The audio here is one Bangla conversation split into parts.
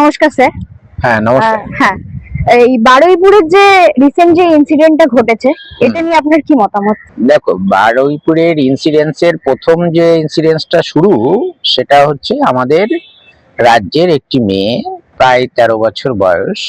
নমস্কার স্যার। হ্যাঁ, নমস্কার। হ্যাঁ, এই বারুইপুরের যে রিসেন্ট যে ইনসিডেন্টটা ঘটেছে, এটা নিয়ে আপনার কি মতামত? দেখো, বারুইপুরের ইনসিডেন্সের প্রথম যে ইনসিডেন্সটা শুরু, সেটা হচ্ছে আমাদের রাজ্যের একটি মেয়ে, প্রায় 13 বছর বয়স,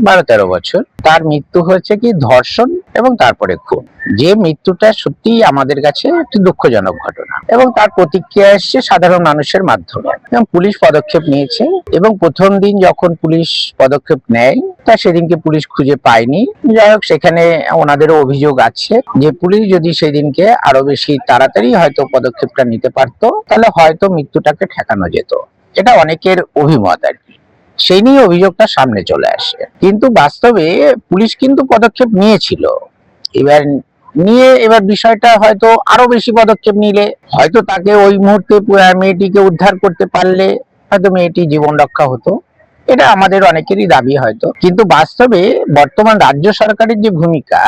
12-13 বছর। তার মৃত্যু হয়েছে কি ধর্ষণ এবং তারপরে খুন। যে মৃত্যুটা সত্যি আমাদের কাছে একটি দুঃখজনক ঘটনা, এবং তার প্রতিক্রিয়া এসছে সাধারণ মানুষের মাধ্যমে, এবং পুলিশ পদক্ষেপ নিয়েছে। এবং প্রথম দিন যখন পুলিশ পদক্ষেপ নেয়, তা সেদিনকে পুলিশ খুঁজে পায়নি। যাই হোক, সেখানে ওনাদেরও অভিযোগ আছে যে পুলিশ যদি সেদিনকে আরো বেশি তাড়াতাড়ি হয়তো পদক্ষেপটা নিতে পারতো, তাহলে হয়তো মৃত্যুটাকে ঠেকানো যেত। এটা অনেকের অভিমত আর কি। সেই নিয়ে অভিযোগটা সামনে চলে আসে, কিন্তু বাস্তবে পুলিশ কিন্তু পদক্ষেপ নিয়েছিল। এবার বিষয়টা হয়তো আরো বেশি পদক্ষেপ নিলে হয়তো তাকে ওই মুহূর্তে মেয়েটিকে উদ্ধার করতে পারলে হয়তো মেয়েটি জীবন রক্ষা হতো। এটা আমাদের অনেকেরই দাবি হয়তো, কিন্তু বাস্তবে বর্তমান রাজ্য সরকারের যে ভূমিকা,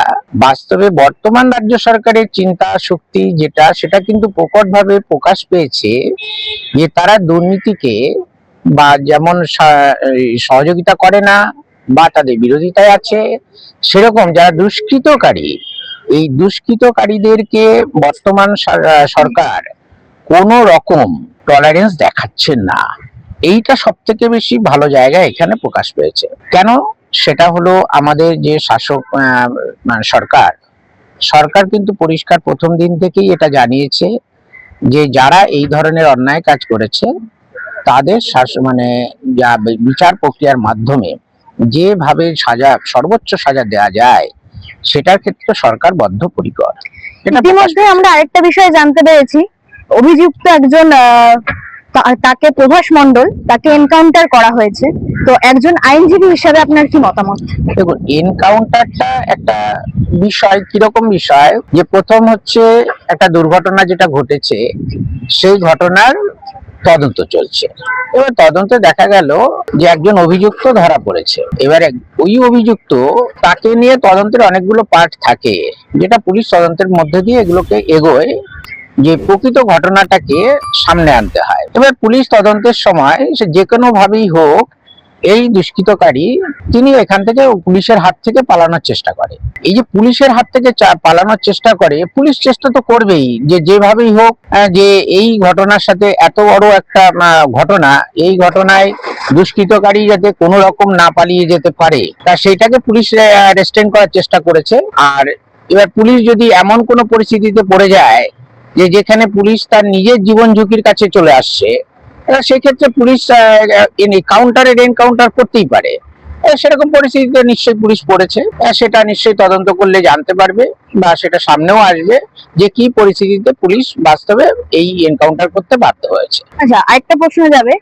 বাস্তবে বর্তমান রাজ্য সরকারের চিন্তা শক্তি যেটা, সেটা কিন্তু প্রকটভাবে প্রকাশ পেয়েছে যে তারা দুর্নীতিকে বা যেমন সহযোগিতা করে না বা তাদের বিরোধিতায় আছে, সেরকম যারা দুষ্কৃতকারী, এই দুষ্কৃতকারীদেরকে বর্তমান সরকার কোনো রকম টলারেন্স দেখাচ্ছে না। এইটা সব থেকে বেশি ভালো জায়গায় এখানে প্রকাশ পেয়েছে। কেন? সেটা হলো আমাদের যে শাসক সরকার সরকার কিন্তু পরিষ্কার প্রথম দিন থেকেই এটা জানিয়েছে যে যারা এই ধরনের অন্যায় কাজ করেছে তাদের বিচার প্রক্রিয়ার মাধ্যমে যেভাবে সর্বোচ্চ সাজা দেওয়া যায়, সেটার ক্ষেত্রে সরকার বদ্ধপরিকর। ইতিমধ্যে আমরা আরেকটা বিষয় জানতে পেরেছি, অভিযুক্ত একজন তাকে প্রভাস মণ্ডল, তাকে এনকাউন্টার করা হয়েছে। তো একজন আইনজীবী হিসেবে আপনার কি মতামত? দেখুন, এনকাউন্টারটা একটা বিষয়, কিরকম বিষয়, যে প্রথম হচ্ছে একটা দুর্ঘটনা যেটা ঘটেছে, সেই ঘটনার তদন্ত চলছে। এবার তদন্তে দেখা গেল যে একজন অভিযুক্ত ধরা পড়েছে। এবার ওই অভিযুক্ত, তাকে নিয়ে তদন্তের অনেকগুলো পার্ট থাকে, যেটা পুলিশ তদন্তের মধ্যে দিয়ে এগুলোকে এগোয়, যে প্রকৃত ঘটনাটাকে সামনে আনতে হয়। এবার পুলিশ তদন্তের সময় সে যে কোনো ভাবেই হোক, এই দুষ্কৃতকারী তিনি এখান থেকে পুলিশের হাত থেকে পালানোর চেষ্টা করে। এই যে পুলিশের হাত থেকে পালানোর চেষ্টা করে, পুলিশ চেষ্টা তো করবেই যে যেভাবেই হোক, যে এই ঘটনার সাথে এত বড় একটা ঘটনা, এই ঘটনায় দুষ্কৃতকারী যাতে কোনো রকম না পালিয়ে যেতে পারে, তা সেইটাকে পুলিশ রেস্ট্রেন করার চেষ্টা করেছে। আর এবার পুলিশ যদি এমন কোনো পরিস্থিতিতে পড়ে যায় যে যেখানে পুলিশ তার নিজের জীবন ঝুঁকির কাছে চলে আসছে, সেক্ষেত্রে পুলিশ এনকাউন্টার করতেই পারে। সেরকম পরিস্থিতিতে নিশ্চয়ই পুলিশ পড়েছে, সেটা নিশ্চয়ই তদন্ত করলে জানতে পারবে বা সেটা সামনেও আসবে যে কি পরিস্থিতিতে পুলিশ বাস্তবে এই এনকাউন্টার করতে বাধ্য হয়েছে। আচ্ছা, আরেকটা প্রশ্ন যাবে,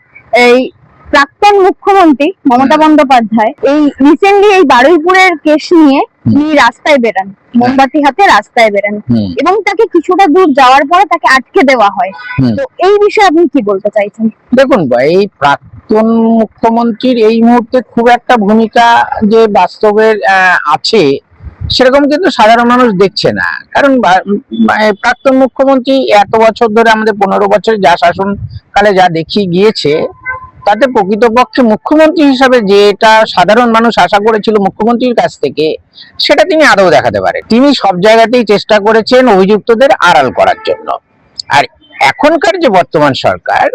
এই প্রাক্তন মুখ্যমন্ত্রী মমতা বন্দ্যোপাধ্যায় এই রিসেন্টলি এই বারুইপুরের কেস নিয়ে তিনি রাস্তায় বেরান, মোমবাতি হাতে রাস্তায় বেরান, এবং তাকে কিছুটা দূর যাওয়ার পরে তাকে আটকে দেওয়া হয়। তো এই বিষয়ে আপনি কি বলতে চাইছেন? দেখুন, এই প্রাক্তন মুখ্যমন্ত্রীর এই মুহূর্তে খুব একটা ভূমিকা যে বাস্তবের আছে, সেরকম কিন্তু সাধারণ মানুষ দেখছে না। কারণ প্রাক্তন মুখ্যমন্ত্রী এত বছর ধরে, আমাদের 15 বছর যা শাসনকালে যা দেখিয়ে গিয়েছে, তাতে প্রকৃতপক্ষে মুখ্যমন্ত্রী হিসাবে যেটা সাধারণ মানুষ আশা করেছিল মুখ্যমন্ত্রীর কাছ থেকে, সেটা তিনি আদৌ দেখাতে পারেন। তিনি সব জায়গাতেই চেষ্টা করেছেন অভিযুক্তদের আড়াল করার জন্য। আর এখনকার যে বর্তমান সরকার,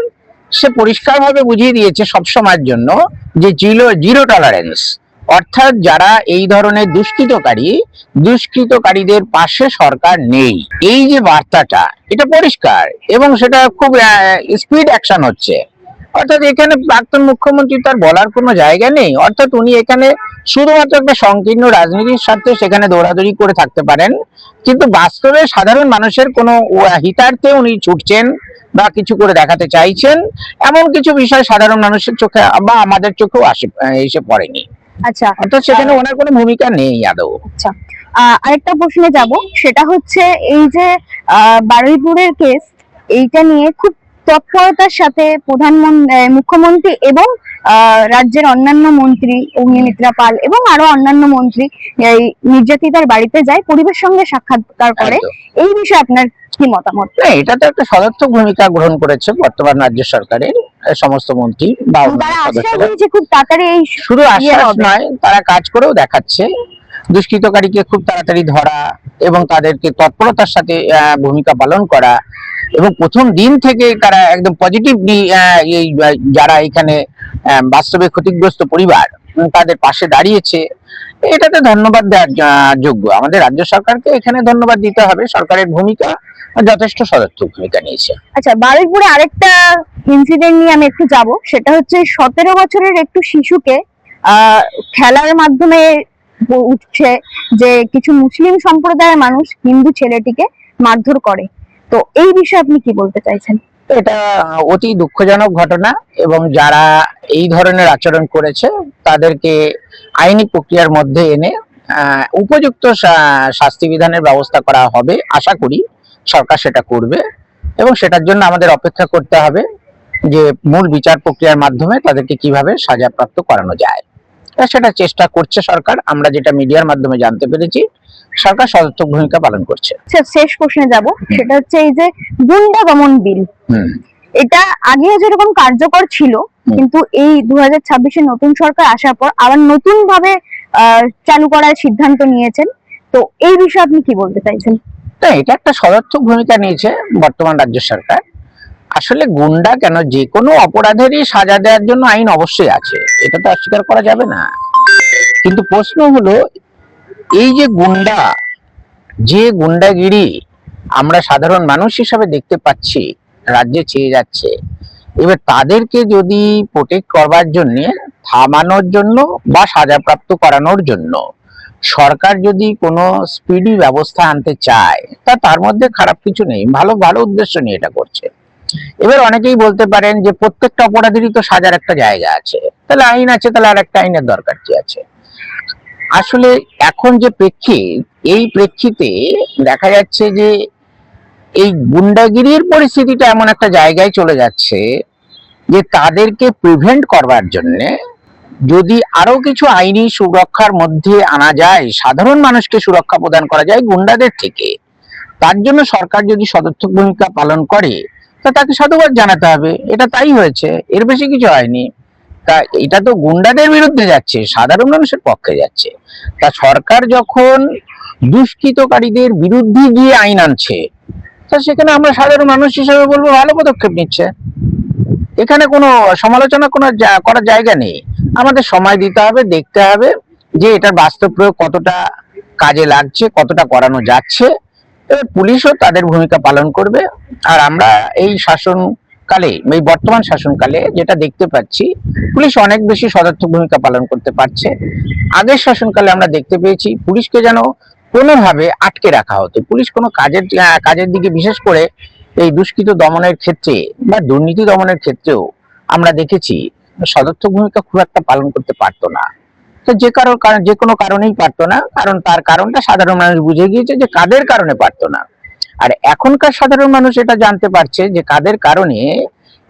সে পরিষ্কারভাবে বুঝিয়ে দিয়েছে সবসময়ের জন্য যে জিরো টলারেন্স, অর্থাৎ যারা এই ধরনের দুষ্কৃতকারীদের পাশে সরকার নেই। এই যে বার্তাটা, এটা পরিষ্কার, এবং সেটা খুব স্পিড অ্যাকশন হচ্ছে। অর্থাৎ এখানে প্রাক্তন মুখ্যমন্ত্রী তার বলার কোনো জায়গা নেই। অর্থাৎ উনি এখানে শুধুমাত্র একটা সংকীর্ণ রাজনীতির স্বার্থে সেখানে দৌড়াদৌড়ি করে থাকতে পারেন, কিন্তু বাস্তবে সাধারণ মানুষের কোনো হিতার্থে উনি ছুটছেন বা কিছু করে দেখাতে চাইছেন, এমন কিছু বিষয় সাধারণ মানুষের চোখে বা আমাদের চোখেও এসে পড়েনি। আচ্ছা, অর্থাৎ সেখানে ওনার কোনো ভূমিকা নেই আদৌ। আচ্ছা, আরেকটা প্রশ্নে যাব, সেটা হচ্ছে এই যে বারুইপুরের কেস, এইটা নিয়ে খুব তৎপরতার সাথে মুখ্যমন্ত্রী এবং রাজ্যের অন্যান্য মন্ত্রী অগ্নিমিত্রা পাল এবং আরো অন্যান্য মন্ত্রী এই নির্যাতিতার বাড়িতে যায়, পরিবারের সঙ্গে সাক্ষাৎকার করে। এই বিষয়ে আপনার কি মতামত? এটা তো একটা সদর্থক ভূমিকা গ্রহণ করেছে বর্তমান রাজ্য সরকারের। সমস্ত মন্ত্রী বা অন্যান্য তারা আশ্বাস সদস্যরা দিয়েছে খুব তাড়াতাড়ি এই শুধু আশ্বাস হবে। নয়, তারা কাজ করেও দেখাচ্ছে। দুষ্কৃতকারীকে খুব তাড়াতাড়ি ধরা এবং তাদেরকে তৎপরতার সাথে ভূমিকা পালন করা, এবং প্রথম দিন থেকে তারা একদম পজিটিভলি এই যারা এখানে বাস্তবে ক্ষতিগ্রস্ত পরিবার তাদের পাশে দাঁড়িয়েছে, এটাতে ধন্যবাদ দেওয়ার যোগ্য। আমাদের রাজ্য সরকারকে এখানে ধন্যবাদ দিতে হবে। সরকারের ভূমিকা যথেষ্ট সদর্থক ভূমিকা নিয়েছে। আচ্ছা, বারুইপুরে আরেকটা ইনসিডেন্ট নিয়ে আমি একটু যাব, সেটা হচ্ছে 17 বছরের একটু শিশুকে খেলার মাধ্যমে উঠছে যে কিছু মুসলিম সম্প্রদায়ের মানুষ হিন্দু ছেলেটিকে মারধর করে। তো এই বিষয়ে আপনি কি বলতে চাইছেন? এটা অতি দুঃখজনক ঘটনা, এবং যারা এই ধরনের আচরণ করেছে তাদেরকে আইনি প্রক্রিয়ার মধ্যে এনে উপযুক্ত শাস্তি বিধানের ব্যবস্থা করা হবে। আশা করি সরকার সেটা করবে, এবং সেটার জন্য আমাদের অপেক্ষা করতে হবে যে মূল বিচার প্রক্রিয়ার মাধ্যমে তাদেরকে কিভাবে সাজাপ্রাপ্ত করানো যায়। সেটা চেষ্টা করছে সরকার। আমরা যেটা মিডিয়ার মাধ্যমে জানতে পেরেছি, সরকার সদর্থক ভূমিকা পালন করছে। শেষ প্রশ্নে যাব, সেটা হচ্ছে এই যে গুন্ডা দমন বিল, এটা আগেও যেরকম কার্যকর ছিল, কিন্তু এই 2026-এর নতুন সরকার আসার পর আবার নতুন ভাবে চালু করার সিদ্ধান্ত নিয়েছেন। তো এই বিষয়ে আপনি কি বলতে চাইছেন? এটা একটা সদর্থক ভূমিকা নিয়েছে বর্তমান রাজ্য সরকার। আসলে গুন্ডা কেন, যে কোনো অপরাধেরই সাজা দেওয়ার জন্য আইন অবশ্যই আছে, এটা তো অস্বীকার করা যাবে না। কিন্তু প্রশ্ন হলো, এই যে গুন্ডা, যে গুন্ডাগিরি আমরা সাধারণ মানুষ হিসাবে দেখতে পাচ্ছি রাজ্যে চেয়ে যাচ্ছে, এবার তাদেরকে যদি প্রোটেক্ট করবার জন্য, থামানোর জন্য বা সাজাপ্রাপ্ত করানোর জন্য সরকার যদি কোনো স্পিডি ব্যবস্থা আনতে চায়, তার মধ্যে খারাপ কিছু নেই। ভালো ভালো উদ্দেশ্য নিয়ে এটা করছে। এবার অনেকেই বলতে পারেন যে প্রত্যেকটা অপরাধেরই তো সাজার একটা জায়গা আছে, তাহলে আইন আছে, তাহলে আর একটা আইনের দরকার কি আছে? আসলে এখন যে এই প্রেক্ষিতে দেখা যাচ্ছে যে এই গুন্ডাগিরির পরিস্থিতিটা এমন একটা জায়গায় চলে যাচ্ছে যে তাদেরকে প্রিভেন্ট করবার জন্য যদি আরো কিছু আইনি সুরক্ষার মধ্যে আনা যায়, সাধারণ মানুষকে সুরক্ষা প্রদান করা যায় গুন্ডাদের থেকে, তার জন্য সরকার যদি সদর্থক ভূমিকা পালন করে, তা তাকে সাধুবাদ জানাতে হবে। এটা তাই হয়েছে, এর বেশি কিছু হয়নি। তা এটা তো গুন্ডাদের বিরুদ্ধে যাচ্ছে, সাধারণ মানুষের পক্ষে যাচ্ছে। তা সরকার যখন দুষ্কৃতকারীদের বিরুদ্ধে গিয়ে আইন আনছে, তা সেখানে আমরা সাধারণ মানুষ হিসেবে বলবো ভালো পদক্ষেপ নিচ্ছে। এখানে কোনো সমালোচনা করার জায়গা নেই। আমাদের সময় দিতে হবে, দেখতে হবে যে এটার বাস্তব প্রয়োগ কতটা কাজে লাগছে, কতটা করানো যাচ্ছে। এবার পুলিশও তাদের ভূমিকা পালন করবে। আর আমরা এই শাসনকালে, এই বর্তমান শাসনকালে যেটা দেখতে পাচ্ছি, পুলিশ অনেক বেশি সদর্থক ভূমিকা পালন করতে পারছে। আগের শাসনকালে আমরা দেখতে পেয়েছি পুলিশকে যেন কোনোভাবে আটকে রাখা হতো। পুলিশ কোনো কাজের দিকে, বিশেষ করে এই দুষ্কৃত দমনের ক্ষেত্রে বা দুর্নীতি দমনের ক্ষেত্রেও আমরা দেখেছি সদর্থক ভূমিকা খুব একটা পালন করতে পারতো না। তো যে কোনো কারণেই পারতো না, কারণ তার কারণটা সাধারণ মানুষ বুঝে গিয়েছে যে কাদের কারণে পারতো না। আর এখনকার সাধারণ মানুষ এটা জানতে পারছে যে কাদের কারণে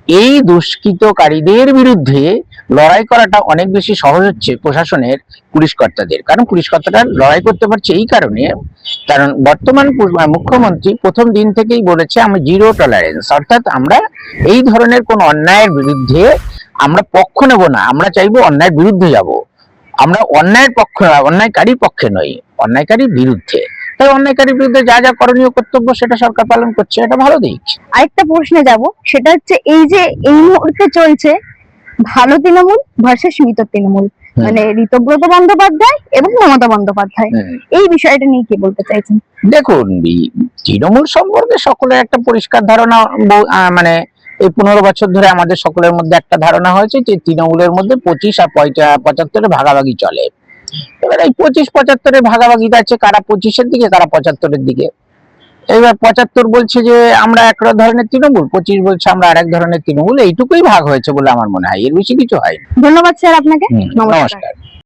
এই দুষ্কৃতকারীদের বিরুদ্ধে লড়াই করাটা অনেক বেশি সহজ হচ্ছে প্রশাসনের, পুলিশ কর্তাদের। কারণ পুলিশ কর্তারা লড়াই করতে পারছে এই কারণে, কারণ বর্তমান মুখ্যমন্ত্রী প্রথম দিন থেকেই বলেছে আমি জিরো টলারেন্স, অর্থাৎ আমরা এই ধরনের কোন অন্যায়ের বিরুদ্ধে আমরা পক্ষ নেব না, আমরা চাইবো অন্যায়ের বিরুদ্ধে যাব। আমরা অন্যায়কারীর পক্ষে নই, অন্যায়কারীর বিরুদ্ধে। তাই অন্যায়কারীর বিরুদ্ধে যা যা করণীয় কর্তব্য সেটা সরকার পালন করছে, এটা ভালো দিক। আরেকটা প্রশ্নে যাব, সেটা হচ্ছে এই যে এই মুহূর্তে চলছে ভালো তৃণমূল ভার্সেস মৃত তৃণমূল, মানে ঋতব্রত বন্দ্যোপাধ্যায় এবং মমতা বন্দ্যোপাধ্যায়, এই বিষয়টা নিয়ে কি বলতে চাইছেন? দেখুন, তৃণমূল সম্পর্কে সকলের একটা পরিষ্কার ধারণা, মানে এই 15 বছর ধরে আমাদের সকলের মধ্যে একটা ধারণা হয়েছে যে তৃণমূলের মধ্যে 25 আর 75 ভাগাভাগি চলে। এবার এই 25-75 ভাগাভাগিটা আছে, কারা 25-এর দিকে, কারা 75-এর দিকে। এবার 75 বলছে যে আমরা এক ধরনের তৃণমূল, 25 বলছে আমরা আরেক ধরনের তৃণমূল। এইটুকুই ভাগ হয়েছে বলে আমার মনে হয়, এর বেশি কিছু হয়। ধন্যবাদ স্যার আপনাকে। নমস্কার।